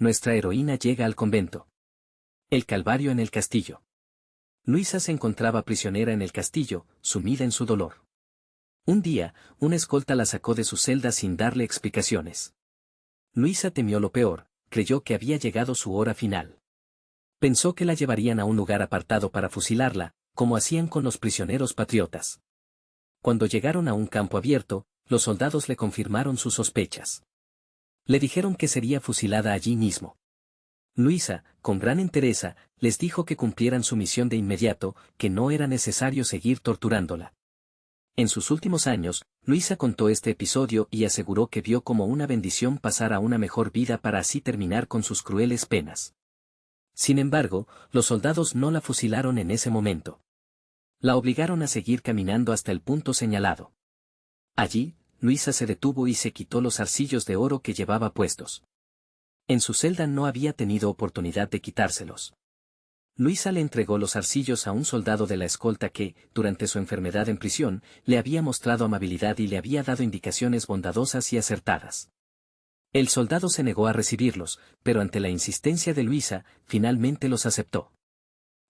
Nuestra heroína llega al convento. El calvario en el castillo. Luisa se encontraba prisionera en el castillo, sumida en su dolor. Un día, una escolta la sacó de su celda sin darle explicaciones. Luisa temió lo peor, creyó que había llegado su hora final. Pensó que la llevarían a un lugar apartado para fusilarla, como hacían con los prisioneros patriotas. Cuando llegaron a un campo abierto, los soldados le confirmaron sus sospechas. Le dijeron que sería fusilada allí mismo. Luisa, con gran entereza, les dijo que cumplieran su misión de inmediato, que no era necesario seguir torturándola. En sus últimos años, Luisa contó este episodio y aseguró que vio como una bendición pasar a una mejor vida para así terminar con sus crueles penas. Sin embargo, los soldados no la fusilaron en ese momento. La obligaron a seguir caminando hasta el punto señalado. Allí, Luisa se detuvo y se quitó los zarcillos de oro que llevaba puestos. En su celda no había tenido oportunidad de quitárselos. Luisa le entregó los zarcillos a un soldado de la escolta que, durante su enfermedad en prisión, le había mostrado amabilidad y le había dado indicaciones bondadosas y acertadas. El soldado se negó a recibirlos, pero ante la insistencia de Luisa, finalmente los aceptó.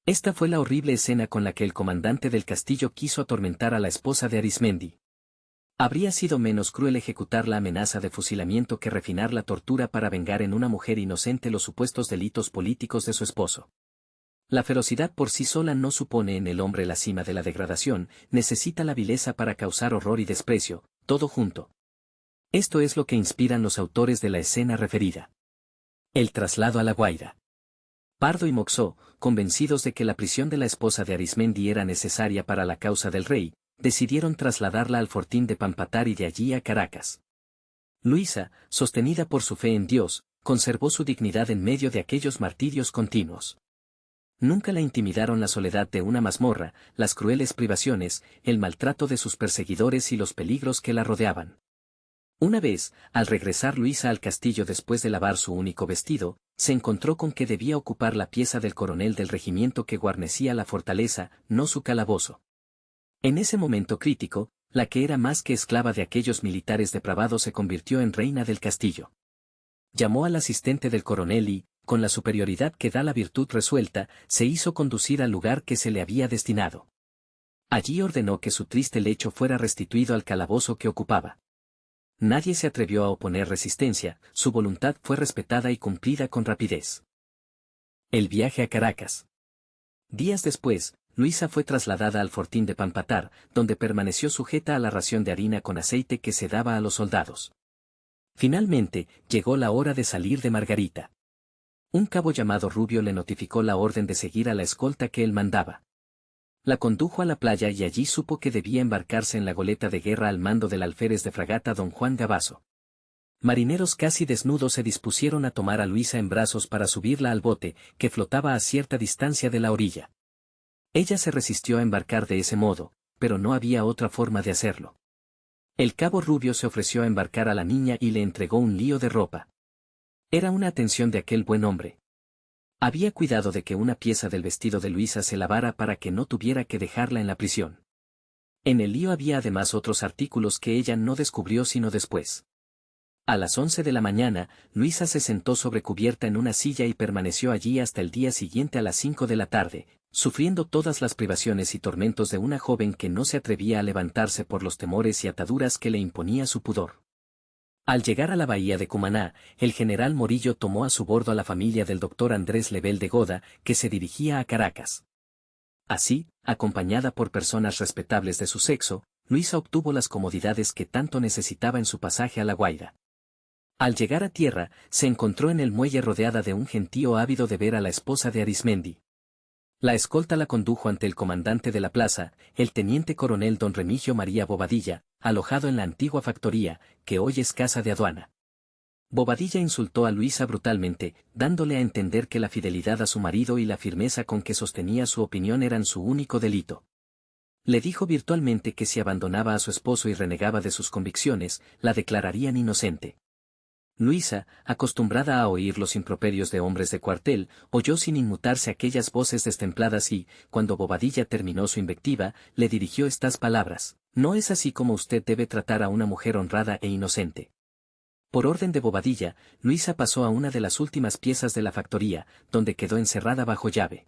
Esta fue la horrible escena con la que el comandante del castillo quiso atormentar a la esposa de Arismendi. Habría sido menos cruel ejecutar la amenaza de fusilamiento que refinar la tortura para vengar en una mujer inocente los supuestos delitos políticos de su esposo. La ferocidad por sí sola no supone en el hombre la cima de la degradación, necesita la vileza para causar horror y desprecio, todo junto. Esto es lo que inspiran los autores de la escena referida. El traslado a La Guaira. Pardo y Moxó, convencidos de que la prisión de la esposa de Arismendi era necesaria para la causa del rey, decidieron trasladarla al fortín de Pampatar y de allí a Caracas. Luisa, sostenida por su fe en Dios, conservó su dignidad en medio de aquellos martirios continuos. Nunca la intimidaron la soledad de una mazmorra, las crueles privaciones, el maltrato de sus perseguidores y los peligros que la rodeaban. Una vez, al regresar Luisa al castillo después de lavar su único vestido, se encontró con que debía ocupar la pieza del coronel del regimiento que guarnecía la fortaleza, no su calabozo. En ese momento crítico, la que era más que esclava de aquellos militares depravados se convirtió en reina del castillo. Llamó al asistente del coronel y, con la superioridad que da la virtud resuelta, se hizo conducir al lugar que se le había destinado. Allí ordenó que su triste lecho fuera restituido al calabozo que ocupaba. Nadie se atrevió a oponer resistencia, su voluntad fue respetada y cumplida con rapidez. El viaje a Caracas. Días después, Luisa fue trasladada al fortín de Pampatar, donde permaneció sujeta a la ración de harina con aceite que se daba a los soldados. Finalmente, llegó la hora de salir de Margarita. Un cabo llamado Rubio le notificó la orden de seguir a la escolta que él mandaba. La condujo a la playa y allí supo que debía embarcarse en la goleta de guerra al mando del alférez de fragata don Juan Gabazo. Marineros casi desnudos se dispusieron a tomar a Luisa en brazos para subirla al bote, que flotaba a cierta distancia de la orilla. Ella se resistió a embarcar de ese modo, pero no había otra forma de hacerlo. El cabo Rubio se ofreció a embarcar a la niña y le entregó un lío de ropa. Era una atención de aquel buen hombre. Había cuidado de que una pieza del vestido de Luisa se lavara para que no tuviera que dejarla en la prisión. En el lío había además otros artículos que ella no descubrió sino después. A las 11 de la mañana, Luisa se sentó sobre cubierta en una silla y permaneció allí hasta el día siguiente a las 5 de la tarde, sufriendo todas las privaciones y tormentos de una joven que no se atrevía a levantarse por los temores y ataduras que le imponía su pudor. Al llegar a la bahía de Cumaná, el general Morillo tomó a su bordo a la familia del doctor Andrés Lebel de Goda, que se dirigía a Caracas. Así, acompañada por personas respetables de su sexo, Luisa obtuvo las comodidades que tanto necesitaba en su pasaje a La Guaira. Al llegar a tierra, se encontró en el muelle rodeada de un gentío ávido de ver a la esposa de Arismendi. La escolta la condujo ante el comandante de la plaza, el teniente coronel don Remigio María Bobadilla, alojado en la antigua factoría, que hoy es casa de aduana. Bobadilla insultó a Luisa brutalmente, dándole a entender que la fidelidad a su marido y la firmeza con que sostenía su opinión eran su único delito. Le dijo virtualmente que si abandonaba a su esposo y renegaba de sus convicciones, la declararían inocente. Luisa, acostumbrada a oír los improperios de hombres de cuartel, oyó sin inmutarse aquellas voces destempladas y, cuando Bobadilla terminó su invectiva, le dirigió estas palabras: «No es así como usted debe tratar a una mujer honrada e inocente. Por orden de Bobadilla, Luisa pasó a una de las últimas piezas de la factoría, donde quedó encerrada bajo llave.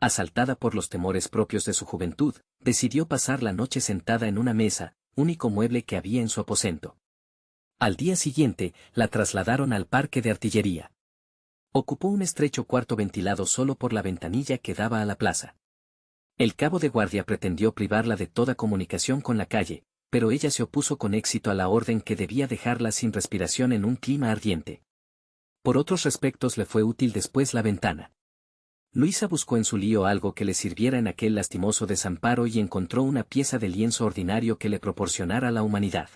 Asaltada por los temores propios de su juventud, decidió pasar la noche sentada en una mesa, único mueble que había en su aposento. Al día siguiente, la trasladaron al parque de artillería. Ocupó un estrecho cuarto ventilado solo por la ventanilla que daba a la plaza. El cabo de guardia pretendió privarla de toda comunicación con la calle, pero ella se opuso con éxito a la orden que debía dejarla sin respiración en un clima ardiente. Por otros respectos le fue útil después la ventana. Luisa buscó en su lío algo que le sirviera en aquel lastimoso desamparo y encontró una pieza de lienzo ordinario que le proporcionara la humanidad.